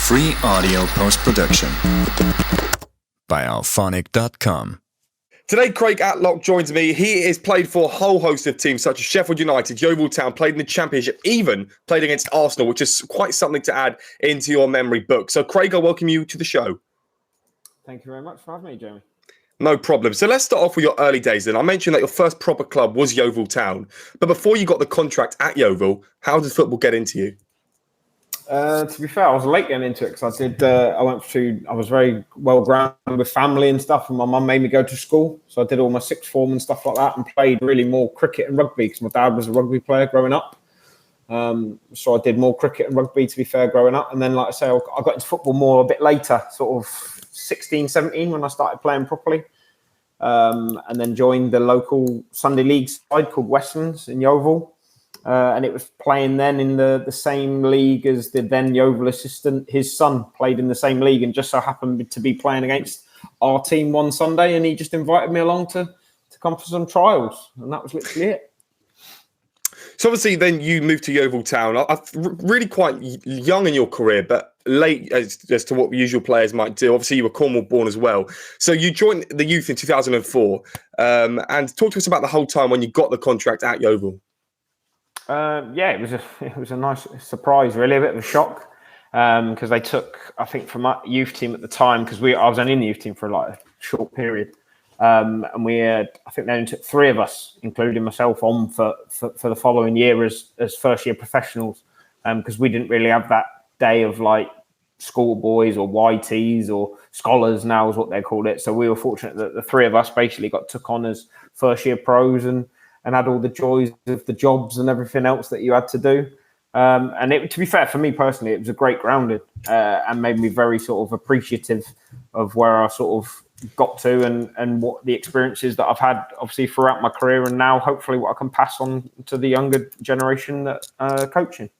Free audio post-production by alphonic.com. Today, Craig Alcock joins me. He has played for a whole host of teams such as Sheffield United, Yeovil Town, played in the Championship, even played against Arsenal, which is quite something to add into your memory book. So, Craig, I welcome you to the show. Thank you very much for having me, Jamie. No problem. So let's start off with your early days then. I mentioned that your first proper club was Yeovil Town. But before you got the contract at Yeovil, how did football get into you? To be fair, I was late getting into it because I was very well grounded with family and stuff, and my mum made me go to school. So I did all my sixth form and stuff like that and played really more cricket and rugby because my dad was a rugby player growing up. So I did more cricket and rugby, to be fair, growing up. And then, like I say, I got into football more a bit later, sort of 16, 17 when I started playing properly. And then joined the local Sunday League side called Westlands in Yeovil. And it was playing then in the same league as the then Yeovil assistant. His son played in the same league and just so happened to be playing against our team one Sunday. And he just invited me along to come for some trials. And that was literally it. So obviously then you moved to Yeovil Town. Really quite young in your career, but late as to what usual players might do. Obviously you were Cornwall born as well. So you joined the youth in 2004. And talk to us about the whole time when you got the contract at Yeovil. It was a nice surprise, really, a bit of a shock because they took, I think, from my youth team at the time, because I was only in the youth team for like a short period, and I think they only took three of us, including myself, on for the following year as first year professionals, because we didn't really have that day of like schoolboys or YTs or scholars now is what they called it. So we were fortunate that the three of us basically got took on as first year pros and had all the joys of the jobs and everything else that you had to do. And to be fair, for me personally, it was a great grounding and made me very sort of appreciative of where I sort of got to and what the experiences that I've had, obviously, throughout my career, and now hopefully what I can pass on to the younger generation that coaching.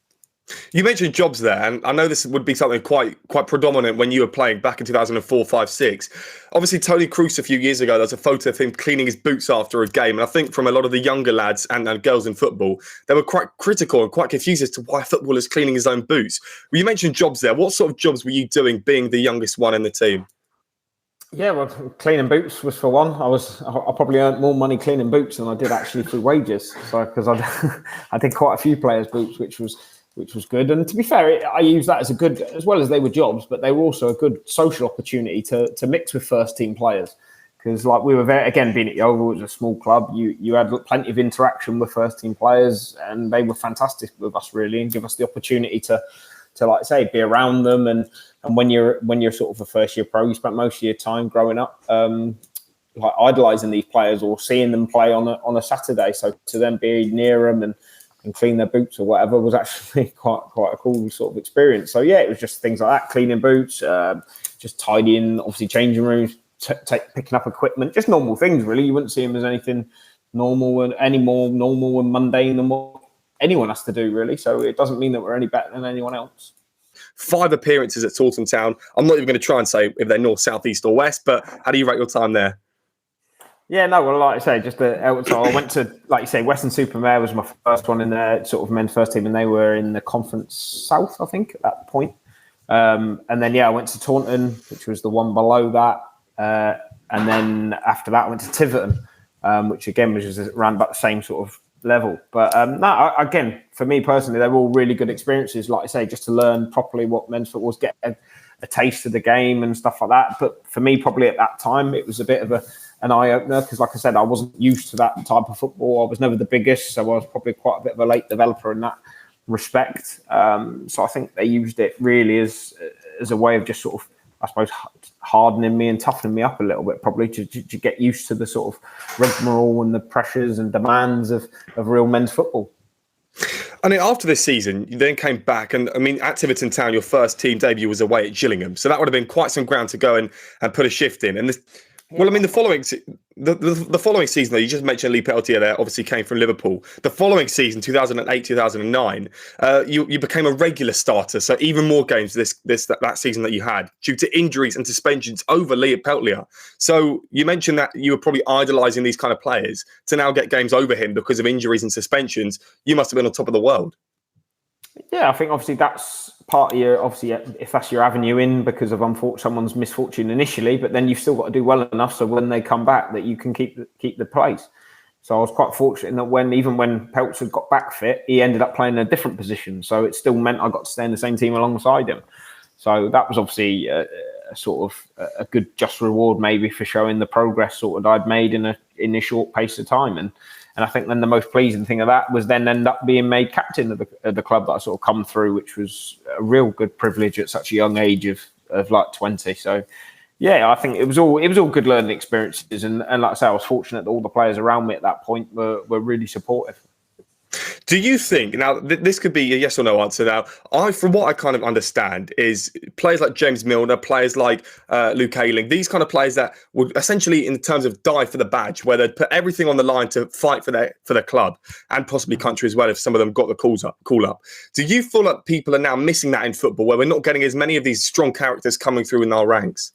You mentioned jobs there, and I know this would be something quite predominant when you were playing back in 2004, 5, 6. Obviously, Tony Kroos a few years ago, there's a photo of him cleaning his boots after a game. And I think from a lot of the younger lads and girls in football, they were quite critical and quite confused as to why a footballer's cleaning his own boots. Well, you mentioned jobs there. What sort of jobs were you doing being the youngest one in the team? Yeah, well, cleaning boots was for one. I probably earned more money cleaning boots than I did actually through wages. So because I did quite a few players' boots, which was good. And to be fair, I used that as a good, as well as they were jobs, but they were also a good social opportunity to mix with first team players. Because like we were very, again, being at Yeovil, it was a small club, you had plenty of interaction with first team players, and they were fantastic with us really, and give us the opportunity to like I say, be around them. And when you're sort of a first year pro, you spent most of your time growing up like idolising these players or seeing them play on a Saturday. So to then be near them and clean their boots or whatever was actually quite a cool sort of experience. So yeah, it was just things like that, cleaning boots, just tidying, obviously changing rooms, picking up equipment, just normal things really. You wouldn't see them as anything normal and any more normal and mundane than what anyone has to do really. So it doesn't mean that we're any better than anyone else. 5 appearances at Luton Town. I'm not even going to try and say if they're north, south, east or west, but how do you rate your time there? Yeah, no, well, like I say, so I went to, like you say, Western-super-Mare was my first one in the sort of men's first team, and they were in the Conference South, I think, at that point. And then, yeah, I went to Taunton, which was the one below that. And then after that, I went to Tiverton, which again was just around about the same sort of level. But again, for me personally, they were all really good experiences, like I say, just to learn properly what men's football was, get a taste of the game and stuff like that. But for me, probably at that time, it was a bit of an eye-opener because, like I said, I wasn't used to that type of football. I was never the biggest, so I was probably quite a bit of a late developer in that respect. So I think they used it really as a way of just sort of, I suppose, hardening me and toughening me up a little bit, probably to get used to the sort of rigmarole and the pressures and demands of real men's football. And then after this season, you then came back, and I mean, at Luton Town, your first team debut was away at Gillingham, so that would have been quite some ground to go and put a shift in. And well, I mean, the following season, though, you just mentioned Lee Peltier there, obviously came from Liverpool. The following season, 2008, 2009, you became a regular starter. So even more games that season that you had due to injuries and suspensions over Lee Peltier. So you mentioned that you were probably idolising these kind of players to now get games over him because of injuries and suspensions. You must have been on top of the world. Yeah, I think obviously that's part of your, obviously, if that's your avenue in because of someone's misfortune initially, but then you've still got to do well enough so when they come back that you can keep the place. So I was quite fortunate in that even when Peltz had got back fit, he ended up playing in a different position. So it still meant I got to stay in the same team alongside him. So that was obviously a sort of a good just reward maybe for showing the progress sort of I'd made in a short pace of time. And I think then the most pleasing thing of that was then end up being made captain of the club that I sort of come through, which was a real good privilege at such a young age of like 20. So yeah, I think it was all good learning experiences. And like I say, I was fortunate that all the players around me at that point were really supportive. Do you think, now this could be a yes or no answer now, from what I kind of understand is players like James Milner, players like Luke Ayling, these kind of players that would essentially in terms of die for the badge, where they'd put everything on the line to fight for their club and possibly country as well if some of them got the call up. Do you feel like people are now missing that in football where we're not getting as many of these strong characters coming through in our ranks?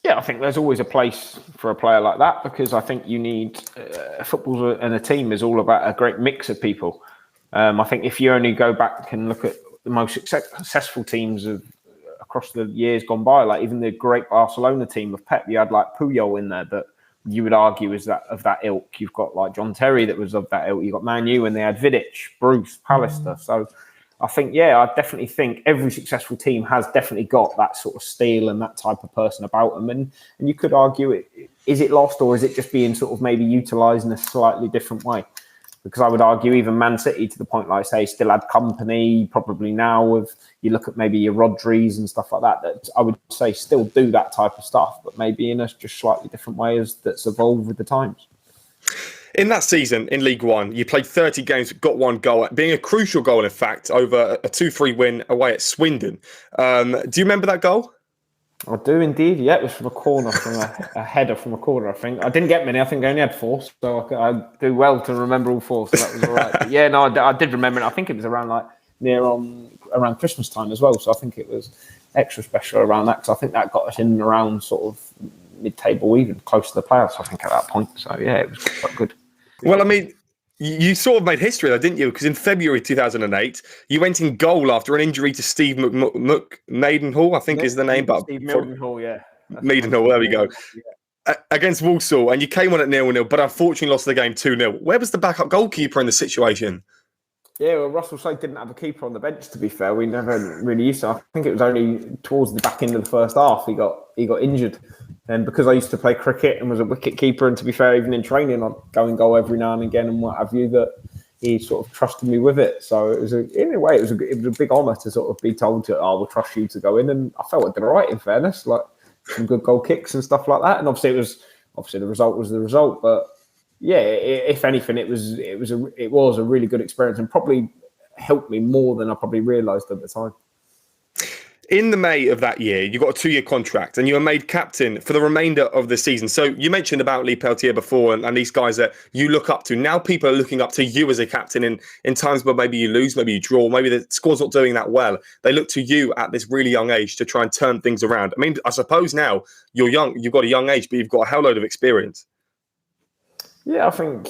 Yeah, I think there's always a place for a player like that because I think you need football and a team is all about a great mix of people. I think if you only go back and look at the most successful teams across the years gone by, like even the great Barcelona team of Pep, you had like Puyol in there that you would argue is that of that ilk. You've got like John Terry that was of that ilk. You've got Man U and they had Vidic, Bruce, Pallister. So I think, I definitely think every successful team has definitely got that sort of steel and that type of person about them. And you could argue, is it lost or is it just being sort of maybe utilised in a slightly different way? Because I would argue even Man City to the point, like I say, still had company probably now of, you look at maybe your Rodris and stuff like that I would say still do that type of stuff, but maybe in a just slightly different way that's evolved with the times. In that season in League One, you played 30 games, got one goal, being a crucial goal, in fact, over a 2-3 win away at Swindon. Do you remember that goal? I do indeed. Yeah, it was from a corner, from a header from a corner, I think. I didn't get many. I think I only had 4, so I do well to remember all 4, so that was all right. But yeah, no, I did remember it. I think it was around around Christmas time as well, so I think it was extra special around that because I think that got us in around sort of mid-table, even close to the playoffs, I think, at that point. So yeah, it was quite good. Well, I mean, you sort of made history though, didn't you? Because in February 2008, you went in goal after an injury to Steve Maidenhall, I think is the name. But Steve Maidenhall, yeah. Maidenhall, there we go. Yeah. Against Walsall, and you came on at 0-0, but unfortunately lost the game 2-0. Where was the backup goalkeeper in the situation? Yeah, well, Russell Slade didn't have a keeper on the bench, to be fair. We never really used to. I think it was only towards the back end of the first half he got injured. And because I used to play cricket and was a wicket keeper, and to be fair, even in training, I'd go and goal every now and again and what have you, that he sort of trusted me with it. So it was in a way, it was a big honour to sort of be told to, we'll trust you to go in. And I felt I did all right, in fairness, like some good goal kicks and stuff like that. And obviously the result was the result, but yeah, if anything, it was a really good experience and probably helped me more than I probably realised at the time. In the May of that year, you got a 2-year contract and you were made captain for the remainder of the season. So you mentioned about Lee Peltier before and these guys that you look up to. Now people are looking up to you as a captain in times where maybe you lose, maybe you draw, maybe the squad's not doing that well. They look to you at this really young age to try and turn things around. I mean, I suppose now you're young, you've got a young age, but you've got a hell load of experience. Yeah, I think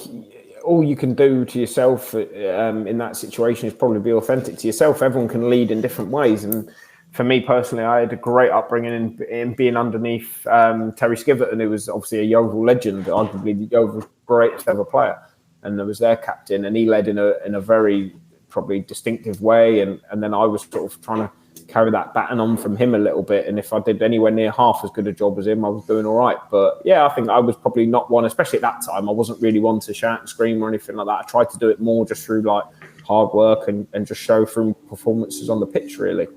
all you can do to yourself in that situation is probably be authentic to yourself. Everyone can lead in different ways. And for me personally, I had a great upbringing in being underneath Terry Skiverton, who was obviously a Yeovil legend, arguably the Yeovil's greatest ever player. And I was their captain, and he led in a very probably distinctive way. And then I was sort of trying to carry that baton on from him a little bit. And if I did anywhere near half as good a job as him, I was doing all right. But yeah, I think I was probably not one, especially at that time. I wasn't really one to shout and scream or anything like that. I tried to do it more just through like hard work and just show through performances on the pitch, really.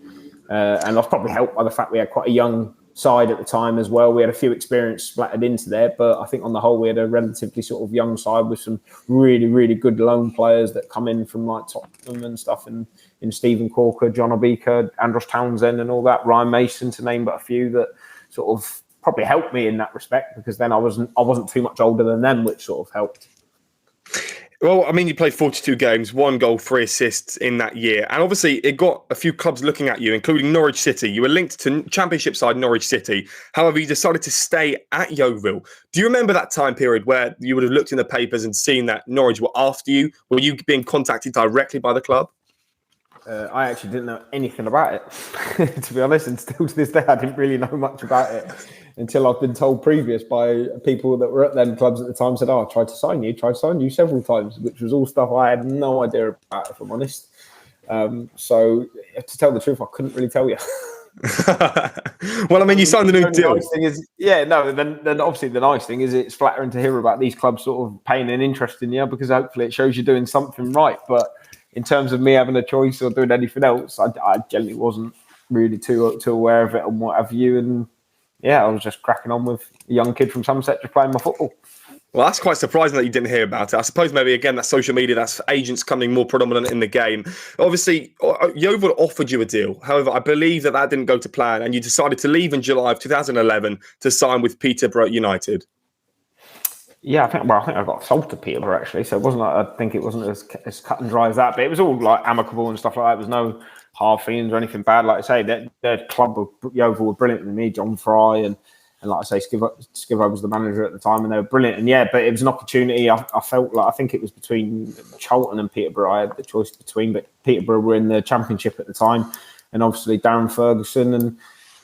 And I was probably helped by the fact we had quite a young side at the time as well. We had a few experience splattered into there, but I think on the whole we had a relatively sort of young side with some really, really good loan players that come in from like Tottenham and stuff, and in Stephen Corker, John Obika, Andros Townsend and all that, Ryan Mason to name but a few, that sort of probably helped me in that respect, because then I wasn't too much older than them, which sort of helped. Well, I mean, you played 42 games, 1 goal, 3 assists in that year. And obviously, it got a few clubs looking at you, including Norwich City. You were linked to Championship side Norwich City. However, you decided to stay at Yeovil. Do you remember that time period where you would have looked in the papers and seen that Norwich were after you? Were you being contacted directly by the club? I actually didn't know anything about it, to be honest. And still to this day, I didn't really know much about it until I've been told previous by people that were at them clubs at the time, said, I tried to sign you several times, which was all stuff I had no idea about, if I'm honest. So to tell the truth, I couldn't really tell you. Well, I mean, you signed the new deal. Nice thing is, then obviously the nice thing is it's flattering to hear about these clubs sort of paying an interest in you, because hopefully it shows you're doing something right. But in terms of me having a choice or doing anything else, I generally wasn't really too aware of it and what have you. And I was just cracking on with a young kid from Somerset just playing my football. Well, that's quite surprising that you didn't hear about it. I suppose maybe, again, that's social media, that's agents coming more predominant in the game. Obviously, Yeovil offered you a deal. However, I believe that didn't go to plan, and you decided to leave in July of 2011 to sign with Peterborough United. Yeah, I think I got sold to Peterborough, actually. So it wasn't I think it wasn't as cut and dry as that, but it was all like amicable and stuff like that. There was no hard feelings or anything bad. Like I say, their club of Yeovil were brilliant with me, John Fry, and like I say, Skivo was the manager at the time, and they were brilliant. And but it was an opportunity. I felt like, I think it was between Charlton and Peterborough. I had the choice between, but Peterborough were in the Championship at the time, and obviously Darren Ferguson,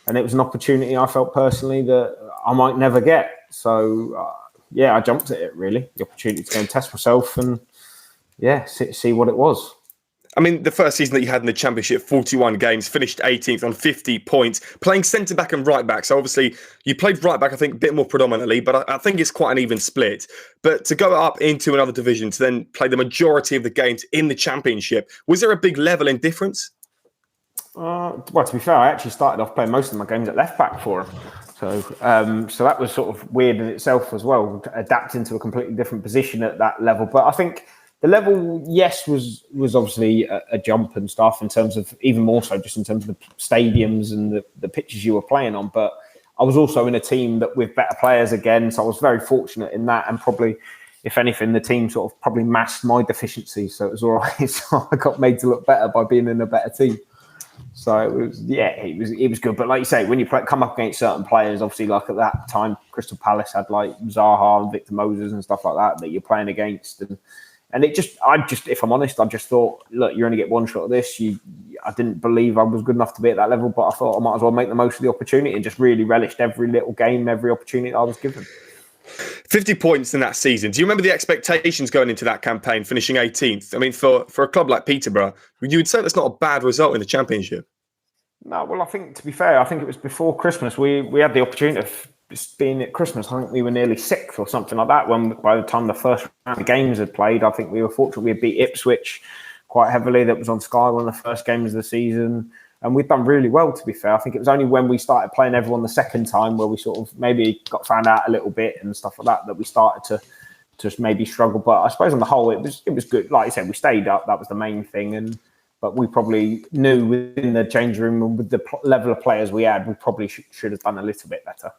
and it was an opportunity I felt personally that I might never get. So I jumped at it, really, the opportunity to go and test myself and see what it was. I mean, the first season that you had in the Championship, 41 games, finished 18th on 50 points, playing centre-back and right-back. So obviously, you played right-back, I think, a bit more predominantly, but I think it's quite an even split. But to go up into another division, to then play the majority of the games in the Championship, was there a big level in difference? Well, to be fair, I actually started off playing most of my games at left-back for him. So that was sort of weird in itself as well, adapting to a completely different position at that level. But I think the level, yes, was obviously a jump and stuff in terms of, even more so just in terms of the stadiums and the pitches you were playing on. But I was also in a team that with better players again, so I was very fortunate in that. And probably, if anything, the team sort of probably masked my deficiencies. So it was all right. So I got made to look better by being in a better team. So it was good. But like you say, when you come up against certain players, obviously like at that time, Crystal Palace had like Zaha and Victor Moses and stuff like that you're playing against. And if I'm honest, I just thought, look, you only get one shot at this. I didn't believe I was good enough to be at that level, but I thought I might as well make the most of the opportunity and just really relished every little game, every opportunity I was given. 50 points in that season. Do you remember the expectations going into that campaign, finishing 18th? I mean, for a club like Peterborough, you would say that's not a bad result in the Championship. No, well, I think, to be fair, I think it was before Christmas. We had the opportunity of being at Christmas. I think we were nearly 6th or something like that. When by the time the first round of games had played, I think we were fortunate we had beat Ipswich quite heavily. That was on Sky, one of the first games of the season. And we'd done really well, to be fair. I think it was only when we started playing everyone the second time where we sort of maybe got found out a little bit and stuff like that we started to just maybe struggle. But I suppose on the whole, it was good. Like I said, we stayed up. That was the main thing. But we probably knew within the change room and with the level of players we had, we probably should have done a little bit better.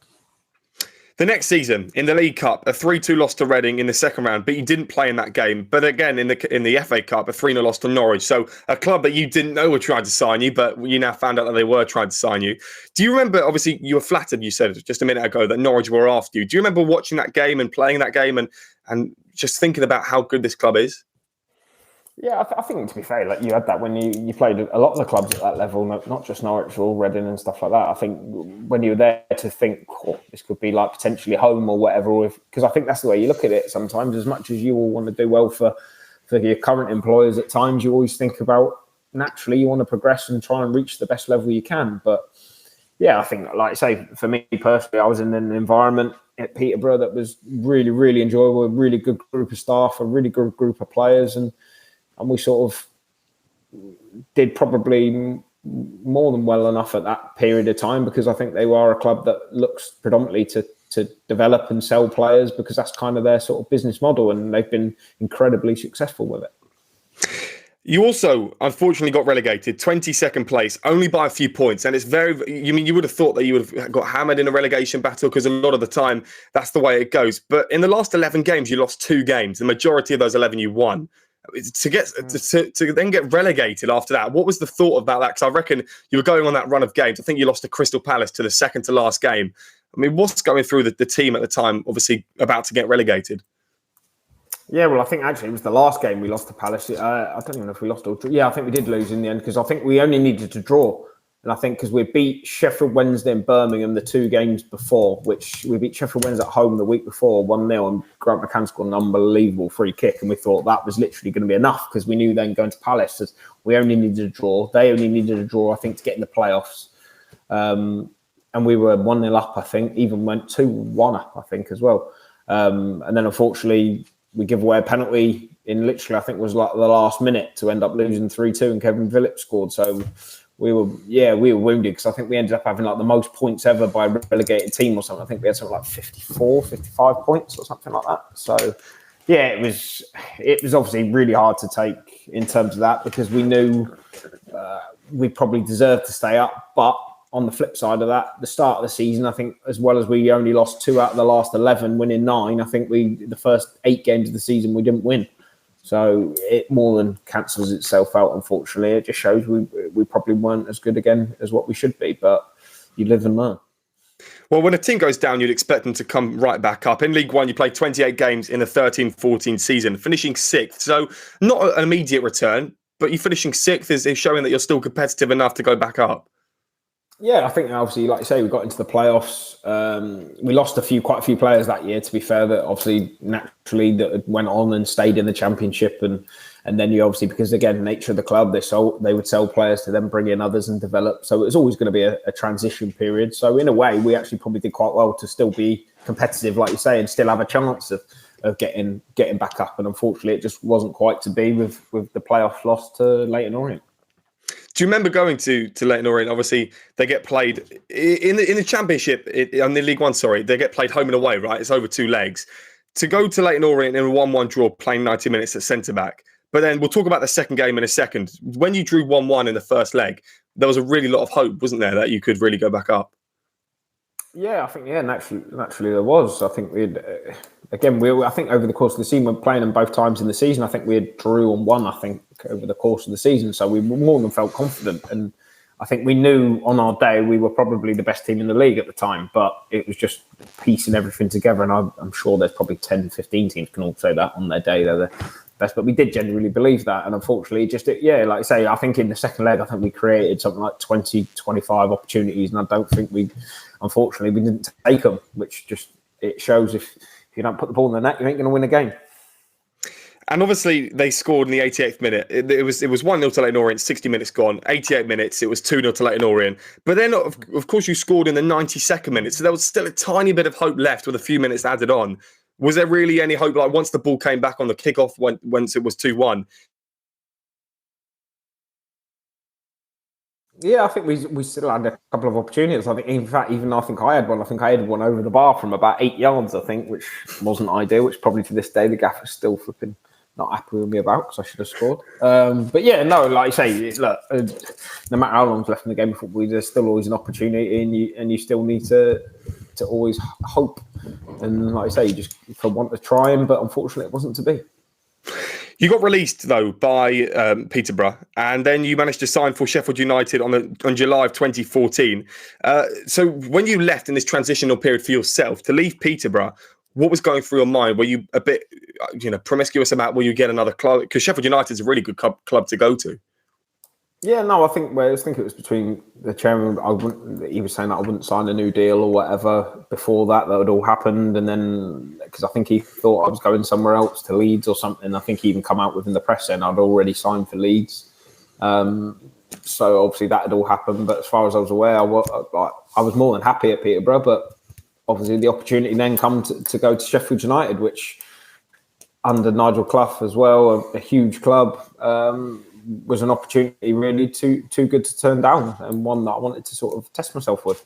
The next season, in the League Cup, a 3-2 loss to Reading in the second round, but you didn't play in that game. But again, in the FA Cup, a 3-0 loss to Norwich. So a club that you didn't know were trying to sign you, but you now found out that they were trying to sign you. Do you remember, obviously, you were flattered, you said just a minute ago, that Norwich were after you. Do you remember watching that game and playing that game and just thinking about how good this club is? Yeah, I think, to be fair, like you had that when you played a lot of the clubs at that level, not just Norwich, all Reading and stuff like that. I think when you were there to think, this could be like potentially home or whatever, because I think that's the way you look at it sometimes. As much as you all want to do well for your current employers, at times you always think about, naturally, you want to progress and try and reach the best level you can. But yeah, I think, like I say, for me personally, I was in an environment at Peterborough that was really, really enjoyable, a really good group of staff, a really good group of players, and we sort of did probably more than well enough at that period of time, because I think they were a club that looks predominantly to develop and sell players, because that's kind of their sort of business model, and they've been incredibly successful with it. You also, unfortunately, got relegated, 22nd place, only by a few points. And it's you would have thought that you would have got hammered in a relegation battle, because a lot of the time, that's the way it goes. But in the last 11 games, you lost 2 games. The majority of those 11 you won. To then get relegated after that, what was the thought about that? Because I reckon you were going on that run of games. I think you lost to Crystal Palace to the second to last game. I mean, what's going through the team at the time, obviously about to get relegated? Yeah, well, I think actually it was the last game we lost to Palace. I don't even know if we lost or draw. Yeah, I think we did lose in the end because I think we only needed to draw. And I think because we beat Sheffield Wednesday and Birmingham the 2 games before, which we beat Sheffield Wednesday at home the week before, 1-0, and Grant McCann scored an unbelievable free kick. And we thought that was literally going to be enough because we knew then going to Palace, as we only needed a draw. They only needed a draw, I think, to get in the playoffs. And we were 1-0 up, I think, even went 2-1 up, I think, as well. And then unfortunately, we give away a penalty in literally, I think it was like the last minute to end up losing 3-2 and Kevin Phillips scored. So we were wounded because I think we ended up having like the most points ever by a relegated team or something. I think we had something like 54, 55 points or something like that. So yeah, it was obviously really hard to take in terms of that because we knew we probably deserved to stay up. But on the flip side of that, the start of the season, I think, as well as we only lost 2 out of the last 11, winning 9, I think the first 8 games of the season we didn't win. So it more than cancels itself out, unfortunately. It just shows we probably weren't as good again as what we should be, but you live and learn. Well, when a team goes down, you'd expect them to come right back up. In League One, you played 28 games in the 13-14 season, finishing 6th. So not an immediate return, but you finishing 6th is showing that you're still competitive enough to go back up. Yeah, I think obviously, like you say, we got into the playoffs. We lost quite a few players that year, to be fair, that obviously naturally that went on and stayed in the Championship. And then you obviously, because again, nature of the club, they would sell players to then bring in others and develop. So it was always going to be a transition period. So in a way, we actually probably did quite well to still be competitive, like you say, and still have a chance of getting back up. And unfortunately, it just wasn't quite to be with the playoff loss to Leyton Orient. Do you remember going to Leyton Orient? Obviously, they get played in the Championship, in the League One, sorry. They get played home and away, right? It's over 2 legs. To go to Leyton Orient in a 1-1 draw, playing 90 minutes at centre-back. But then we'll talk about the second game in a second. When you drew 1-1 in the first leg, there was a really lot of hope, wasn't there, that you could really go back up? Yeah, I think, naturally there was. I think I think over the course of the season, we're playing them both times in the season. I think we had drew and won, I think, over the course of the season. So we more than felt confident. And I think we knew on our day we were probably the best team in the league at the time. But it was just piecing everything together. And I'm sure there's probably 10, 15 teams can all say that on their day they're the best. But we did genuinely believe that. And unfortunately, like I say, I think in the second leg, I think we created something like 20, 25 opportunities. And I don't think unfortunately, we didn't take them, which just, it shows if you don't put the ball in the net, you ain't going to win a game. And obviously, they scored in the 88th minute. It was 1-0 to Leyton Orient, 60 minutes gone. 88 minutes, it was 2-0 to Leyton Orient. But then, of course, you scored in the 92nd minute. So there was still a tiny bit of hope left with a few minutes added on. Was there really any hope? Like, once the ball came back on the kickoff, once it was 2-1, yeah, I think we still had a couple of opportunities. I think, in fact, I think I had one. I think I had one over the bar from about 8 yards, I think, which wasn't ideal, which probably to this day the gaffer's still flipping not happy with me about because I should have scored. But yeah, no, like you say, look, no matter how long's left in the game of football, there's still always an opportunity and you still need to always hope. And like I say, you just want to try him, but unfortunately it wasn't to be. You got released, though, by Peterborough, and then you managed to sign for Sheffield United on July of 2014. So when you left in this transitional period for yourself, to leave Peterborough, what was going through your mind? Were you a bit promiscuous about will you get another club? Because Sheffield United is a really good club to go to. Yeah, no, I think it was between the chairman. He was saying that I wouldn't sign a new deal or whatever before that had all happened, and then because I think he thought I was going somewhere else to Leeds or something. I think he even come out within the press saying I'd already signed for Leeds. So obviously that had all happened. But as far as I was aware, I was more than happy at Peterborough. But obviously the opportunity then come to go to Sheffield United, which under Nigel Clough as well, a huge club. Was an opportunity really too good to turn down, and one that I wanted to sort of test myself with.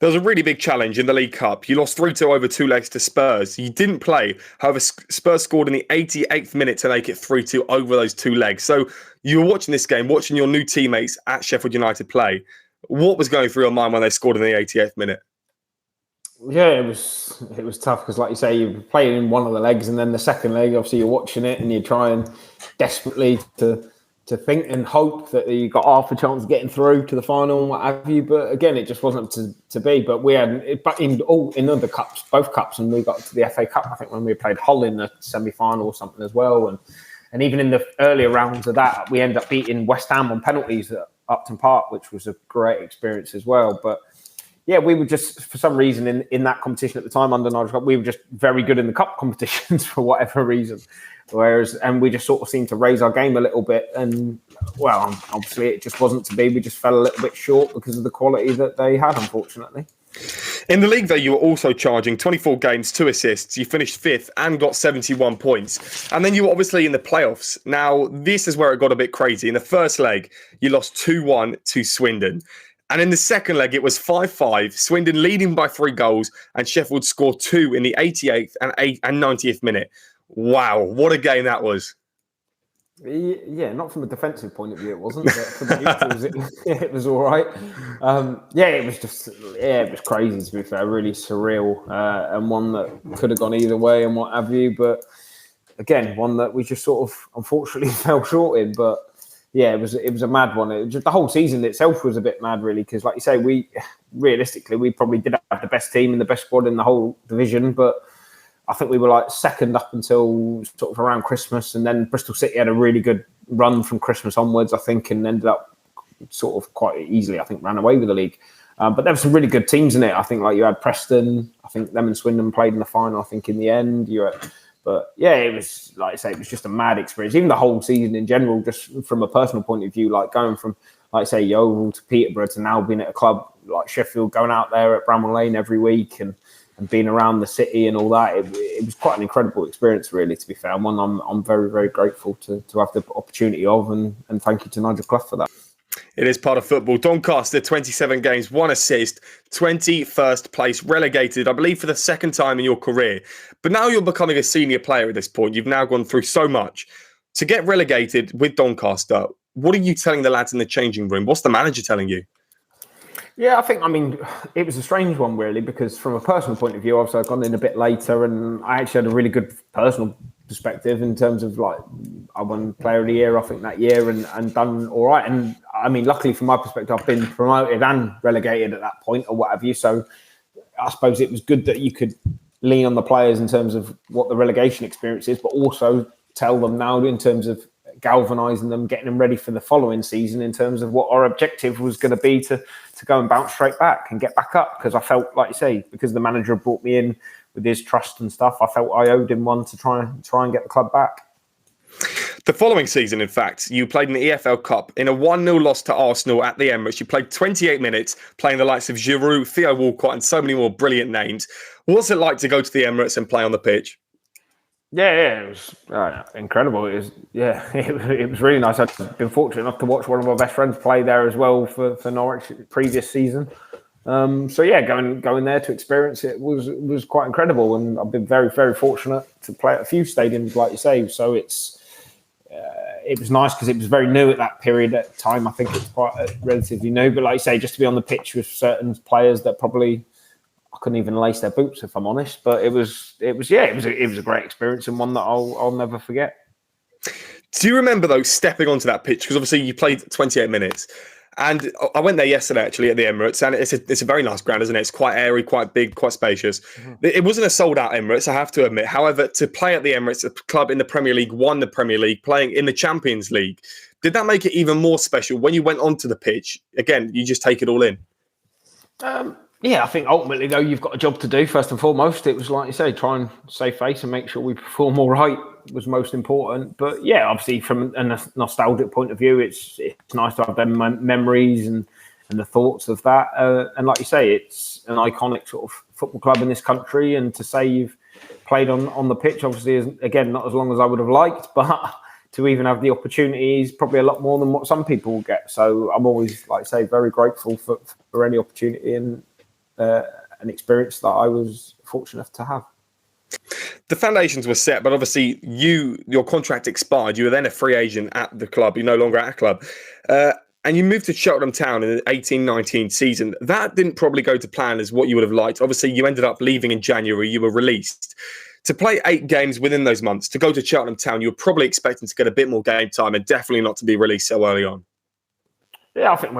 There was a really big challenge in the League Cup. You lost 3-2 over 2 legs to Spurs. You didn't play. However, Spurs scored in the 88th minute to make it 3-2 over those 2 legs. So you were watching this game, watching your new teammates at Sheffield United play. What was going through your mind when they scored in the 88th minute? Yeah, it was tough because, like you say, you're playing in one of the legs, and then the second leg, obviously, you're watching it and you're trying desperately to to think and hope that you got half a chance of getting through to the final and what have you. But again, it just wasn't to be. But we had, but in other cups, both cups, and we got to the FA Cup, I think, when we played Hull in the semi-final or something as well. And even in the earlier rounds of that, we ended up beating West Ham on penalties at Upton Park, which was a great experience as well. But yeah, we were just, for some reason, in that competition at the time under Nigel Cup, we were just very good in the cup competitions for whatever reason. And we just sort of seemed to raise our game a little bit. And, well, obviously it just wasn't to be. We just fell a little bit short because of the quality that they had, unfortunately. In the league, though, you were also charging 24 games, 2 assists. You finished 5th and got 71 points. And then you were obviously in the playoffs. Now, this is where it got a bit crazy. In the first leg, you lost 2-1 to Swindon. And in the second leg, it was 5-5. Swindon leading by 3 goals, and Sheffield scored 2 in the 88th and 90th minute. Wow, what a game that was. Yeah, not from a defensive point of view, it wasn't. But for the neutrals, it was all right. It was crazy, to be fair, really surreal, and one that could have gone either way and what have you. But again, one that we just sort of unfortunately fell short in. But yeah, it was a mad one. The whole season itself was a bit mad, really, because like you say, we probably did have the best team and the best squad in the whole division, but I think we were like second up until sort of around Christmas, and then Bristol City had a really good run from Christmas onwards, I think, and ended up sort of quite easily, I think, ran away with the league. But there were some really good teams in it. I think like you had Preston, I think them and Swindon played in the final, I think, in the end. But yeah, it was, like I say, it was just a mad experience. Even the whole season in general, just from a personal point of view, like going from, like I say, Yeovil to Peterborough to now being at a club like Sheffield, going out there at Bramall Lane every week and being around the city and all that, it was quite an incredible experience, really, to be fair. And one I'm very, very grateful to have the opportunity of, and thank you to Nigel Clough for that. It is part of football. Doncaster, 27 games, 1 assist, 21st place, relegated, I believe, for the second time in your career. But now you're becoming a senior player at this point. You've now gone through so much. To get relegated with Doncaster, what are you telling the lads in the changing room? What's the manager telling you? Yeah, I mean, it was a strange one, really, because from a personal point of view, obviously I've gone in a bit later, and I actually had a really good personal perspective in terms of, like, I won Player of the Year, I think, that year, and done all right. And I mean, luckily from my perspective, I've been promoted and relegated at that point or what have you. So I suppose it was good that you could lean on the players in terms of what the relegation experience is, but also tell them now in terms of galvanising them, getting them ready for the following season in terms of what our objective was going to be to go and bounce straight back and get back up. Because I felt, like you say, because the manager brought me in with his trust and stuff, I felt I owed him one to try and get the club back. The following season, in fact, you played in the EFL Cup in a 1-0 loss to Arsenal at the Emirates. You played 28 minutes, playing the likes of Giroud, Theo Walcott, and so many more brilliant names. What's it like to go to the Emirates and play on the pitch? Yeah, it was incredible. It was really nice. I've been fortunate enough to watch one of my best friends play there as well for Norwich previous season. So yeah, going there to experience it was quite incredible, and I've been very, very fortunate to play at a few stadiums, like you say. So it was nice because it was very new at that period at time. I think it's quite relatively new, but like you say, just to be on the pitch with certain players that probably I couldn't even lace their boots, if I'm honest. But it was a great experience, and one that I'll never forget. Do you remember though stepping onto that pitch? Because obviously you played 28 minutes. And I went there yesterday, actually, at the Emirates, and it's a very nice ground, isn't it? It's quite airy, quite big, quite spacious. Mm-hmm. It wasn't a sold-out Emirates, I have to admit. However, to play at the Emirates, a club in the Premier League, won the Premier League, playing in the Champions League, did that make it even more special when you went onto the pitch? Again, you just take it all in. Yeah, I think ultimately, though, you've got a job to do, first and foremost. It was, like you say, try and save face and make sure we perform all right was most important. But yeah, obviously, from a nostalgic point of view, it's nice to have them memories and the thoughts of that. And like you say, it's an iconic sort of football club in this country. And to say you've played on the pitch, obviously, is, again, not as long as I would have liked, but to even have the opportunities, probably a lot more than what some people will get. So I'm always, like I say, very grateful for any opportunity and an experience that I was fortunate to have. The foundations were set, but obviously your contract expired. You were then a free agent at the club. You're no longer at a club. And you moved to Luton Town in the 18-19 season. That didn't probably go to plan as what you would have liked. Obviously, you ended up leaving in January. You were released. to play 8 games within those months, to go to Cheltenham Town, you were probably expecting to get a bit more game time and definitely not to be released so early on. Yeah, I think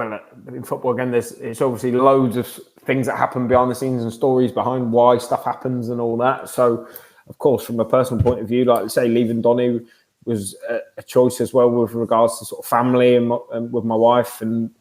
in football, again, it's obviously loads of things that happen behind the scenes and stories behind why stuff happens and all that. So, of course, from a personal point of view, like I say, leaving Donny was a choice as well with regards to sort of family and with my wife. And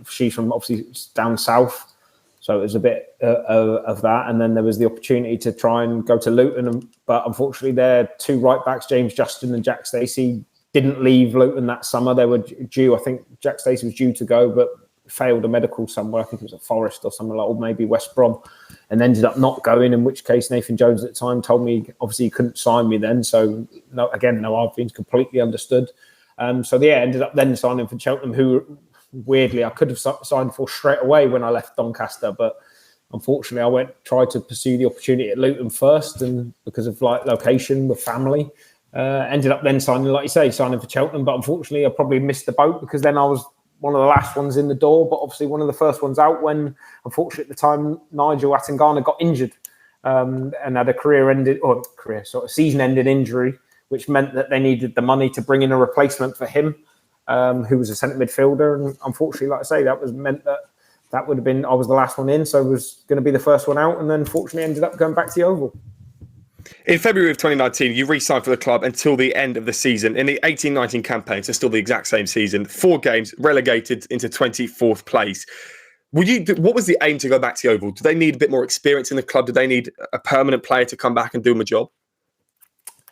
she's from obviously down south. So it was a bit of that. And then there was the opportunity to try and go to Luton. But unfortunately, their 2 right backs, James Justin and Jack Stacey, didn't leave Luton that summer. They were due, I think Jack Stacey was due to go, but failed a medical somewhere. I think it was at Forest or somewhere like, or maybe West Brom, and ended up not going, in which case Nathan Jones at the time told me, obviously he couldn't sign me then. So no hard feelings, completely understood. Ended up then signing for Cheltenham, who weirdly I could have signed for straight away when I left Doncaster, but unfortunately I tried to pursue the opportunity at Luton first, and because of like location with family, ended up then signing for Cheltenham. But unfortunately I probably missed the boat, because then I was one of the last ones in the door, but obviously one of the first ones out when, unfortunately at the time, Nigel Atangana got injured and had a season-ending injury, which meant that they needed the money to bring in a replacement for him, who was a centre midfielder. And unfortunately, like I say, that would have been, I was the last one in, so I was going to be the first one out, and then fortunately ended up going back to Yeovil. In February of 2019, you re-signed for the club until the end of the season. In the 18-19 campaign, so still the exact same season, 4 games, relegated into 24th place. What was the aim to go back to Yeovil? Do they need a bit more experience in the club? Do they need a permanent player to come back and do them a job?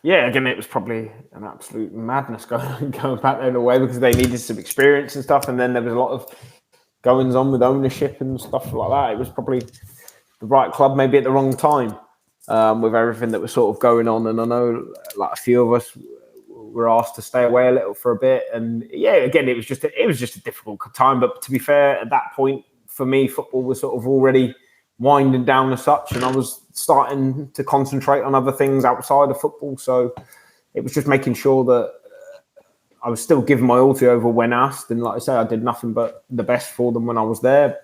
Yeah, again, it was probably an absolute madness going back there in a way, because they needed some experience and stuff. And then there was a lot of goings on with ownership and stuff like that. It was probably the right club, maybe at the wrong time, with everything that was sort of going on. And I know like a few of us were asked to stay away a little for a bit. And yeah, again, it was just a difficult time. But to be fair, at that point, for me, football was sort of already winding down as such, and I was starting to concentrate on other things outside of football. So it was just making sure that I was still giving my all to Yeovil when asked. And like I say, I did nothing but the best for them when I was there.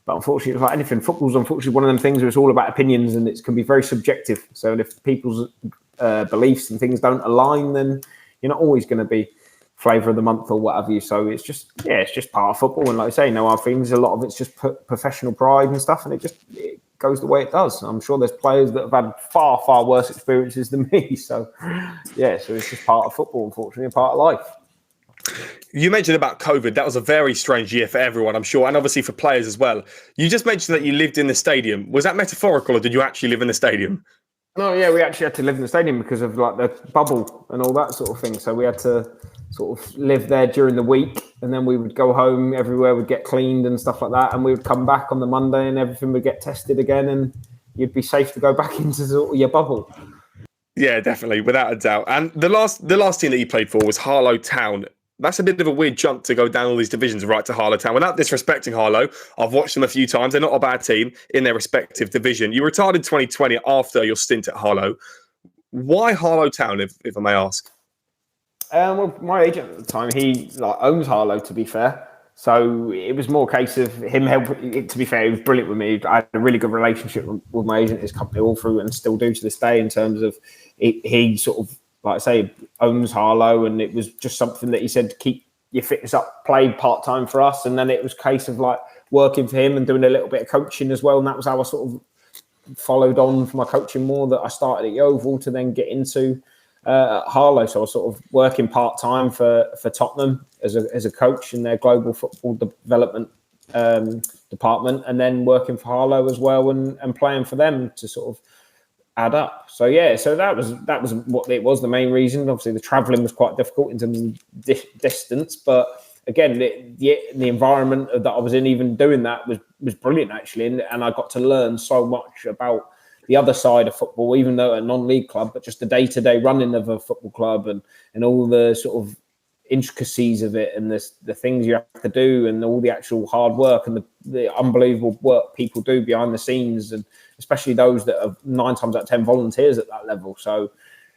But unfortunately, it's like anything, football's unfortunately one of them things where it's all about opinions, and it can be very subjective. So if people's beliefs and things don't align, then you're not always going to be flavour of the month or whatever you. So it's just part of football. And like I say, no hard feelings. A lot of it's just professional pride and stuff, and it goes the way it does. I'm sure there's players that have had far, far worse experiences than me. So yeah, so it's just part of football, unfortunately, a part of life. You mentioned about COVID. That was a very strange year for everyone, I'm sure, and obviously for players as well. You just mentioned that you lived in the stadium. Was that metaphorical, or did you actually live in the stadium? No, yeah, we actually had to live in the stadium because of like the bubble and all that sort of thing. So we had to sort of live there during the week, and then we would go home. Everywhere would get cleaned and stuff like that, and we would come back on the Monday, and everything would get tested again, and you'd be safe to go back into sort of your bubble. Yeah, definitely, without a doubt. And the last team that you played for was Harlow Town. That's a bit of a weird jump to go down all these divisions right to Harlow Town. Without disrespecting Harlow, I've watched them a few times. They're not a bad team in their respective division. You retired in 2020 after your stint at Harlow. Why Harlow Town, if I may ask? Well, my agent at the time, he owns Harlow, to be fair. So it was more a case of him helping. To be fair, he was brilliant with me. I had a really good relationship with my agent, his company, all through, and still do to this day, in terms of he sort of, like I say, owns Harlow, and it was just something that he said, keep your fitness up, play part-time for us. And then it was a case of like working for him and doing a little bit of coaching as well. And that was how I sort of followed on for my coaching more, that I started at Yeovil to then get into Harlow. So I was sort of working part-time for Tottenham as a coach in their global football development department, and then working for Harlow as well and playing for them to sort of add up. So yeah, so that was what it was, the main reason. Obviously the travelling was quite difficult in terms of distance, but again, the environment that I was in, even doing that, was brilliant actually, and I got to learn so much about the other side of football, even though a non-league club, but just the day-to-day running of a football club and all the sort of intricacies of it, and the things you have to do, and all the actual hard work and the unbelievable work people do behind the scenes, and especially those that are 9 times out of 10 volunteers at that level. So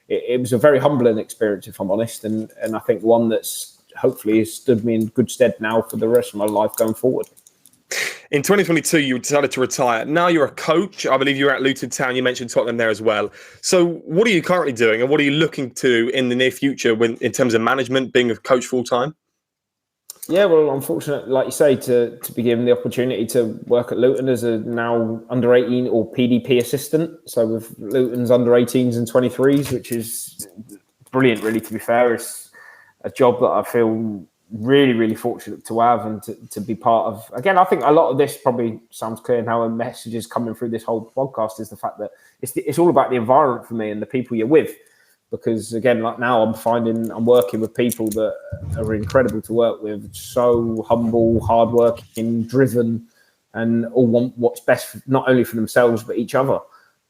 it was a very humbling experience, if I'm honest, and I think one that's hopefully has stood me in good stead now for the rest of my life going forward. In 2022, you decided to retire. Now you're a coach. I believe you're at Luton Town. You mentioned Tottenham there as well. So what are you currently doing and what are you looking to do in the near future in terms of management, being a coach full-time? Yeah, well, I'm fortunate, like you say, to be given the opportunity to work at Luton as a now under 18 or PDP assistant. So with Luton's under 18s and 23s, which is brilliant, really, to be fair. It's a job that I feel really, really fortunate to have and to be part of. Again, I think a lot of this probably sounds clear in how a message is coming through this whole podcast is the fact that it's all about the environment for me and the people you're with. Because again, like now I'm working with people that are incredible to work with, so humble, hardworking, driven, and all want what's best, not only for themselves, but each other.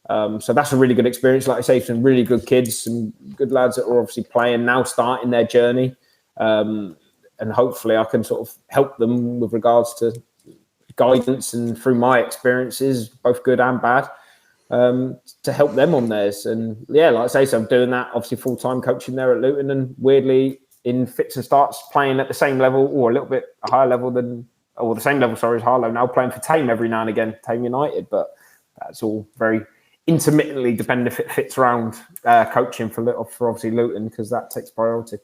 So that's a really good experience. Like I say, some really good kids, some good lads that are obviously playing now, starting their journey. And hopefully I can sort of help them with regards to guidance and through my experiences, both good and bad. To help them on theirs. And yeah, like I say, so I'm doing that, obviously full-time coaching there at Luton, and weirdly in fits and starts playing at the same level or a little bit a higher level the same level, as Harlow, now playing for Tame every now and again, Tame United, but that's all very intermittently depending if it fits around coaching for obviously Luton, because that takes priority.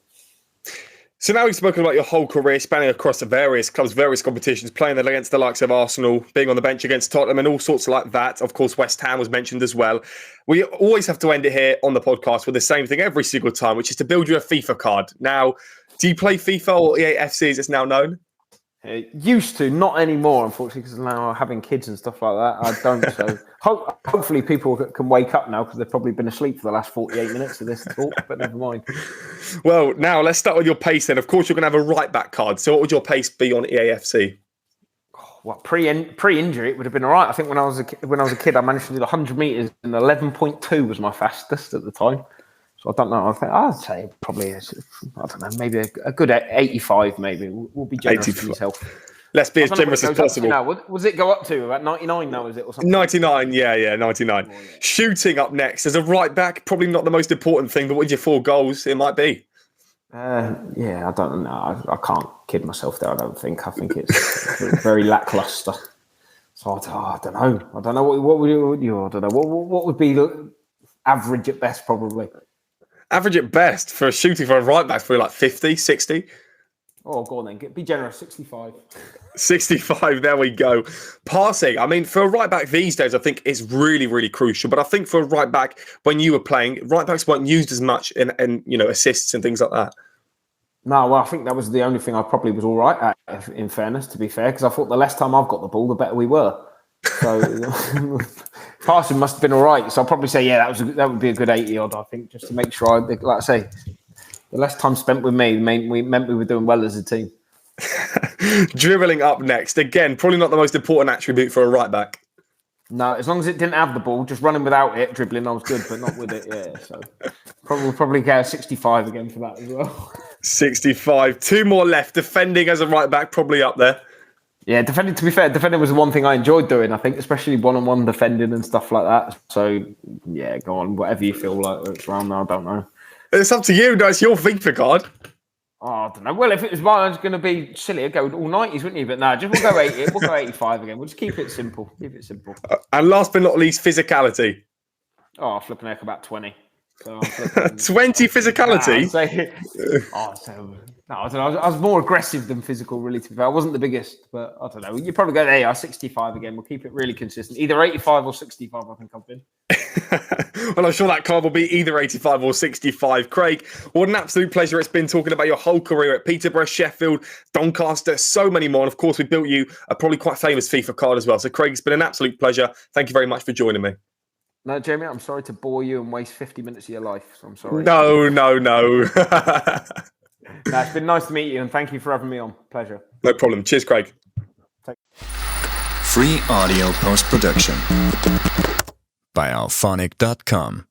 So now we've spoken about your whole career, spanning across the various clubs, various competitions, playing against the likes of Arsenal, being on the bench against Tottenham and all sorts like that. Of course, West Ham was mentioned as well. We always have to end it here on the podcast with the same thing every single time, which is to build you a FIFA card. Now, do you play FIFA or EAFC as it's now known? Used to, not anymore, unfortunately, because now having kids and stuff like that, I don't. So hopefully people can wake up now, because they've probably been asleep for the last 48 minutes of this talk, but never mind. Well, now let's start with your pace then. Of course, you're going to have a right-back card. So what would your pace be on EAFC? Well, pre-injury, it would have been all right. I think when I was a kid, I managed to do 100 metres, and 11.2 was my fastest at the time. So I don't know. I'd say probably, I don't know, maybe a good 85 maybe. We'll be generous with yourself. Let's be as generous as possible. What does it go up to? About 99 now, is it? Or something? 99, yeah, 99. Oh, yeah. Shooting up next. As a right back, probably not the most important thing, but with your 4 goals, it might be. Yeah, I don't know. I can't kid myself there, I don't think. I think it's very lackluster. So I don't know. I don't know. What would you? I don't know. What would be the average at best, probably? Average at best for shooting for a right back, for like 50, 60. Oh, go on then. Be generous. 65. 65, there we go. Passing, I mean, for a right back these days, I think it's really, really crucial. But I think for a right back, when you were playing, right backs weren't used as much in assists and things like that. No, well, I think that was the only thing I probably was all right at, in fairness, to be fair, because I thought the less time I've got the ball, the better we were. So passing must have been all right. So I'll probably say, yeah, that would be a good 80 odd, I think, just to make sure, like I say, the less time spent with me meant we were doing well as a team. Dribbling up next. Again, probably not the most important attribute for a right back. No, as long as it didn't have the ball, just running without it, dribbling, I was good, but not with it, yeah. So probably get 65 again for that as well. 65. 2 more left. Defending as a right back, probably up there. Yeah, defending, to be fair, defending was the one thing I enjoyed doing, I think, especially one-on-one defending and stuff like that. So, yeah, go on. Whatever you feel like it's around there, I don't know. It's up to you. No, it's your FIFA card. Oh, I don't know. Well, if it was mine, it's going to be silly. I'd go all 90s, wouldn't you? But no, we'll go 80. We'll go 85 again. We'll just keep it simple. And last but not least, physicality. Oh, flipping heck, about 20. So 20 physicality? I don't know. I was more aggressive than physical, really, to be fair. I wasn't the biggest, but I don't know. You probably go, 65 again. We'll keep it really consistent. Either 85 or 65, I think I've been. Well, I'm sure that card will be either 85 or 65. Craig, what an absolute pleasure it's been talking about your whole career at Peterborough, Sheffield, Doncaster, so many more. And of course, we built you a probably quite famous FIFA card as well. So, Craig, it's been an absolute pleasure. Thank you very much for joining me. No, Jamie, I'm sorry to bore you and waste 50 minutes of your life. So I'm sorry. No. No, it's been nice to meet you, and thank you for having me on. Pleasure. No problem. Cheers, Craig. Free audio post-production by alphonic.com.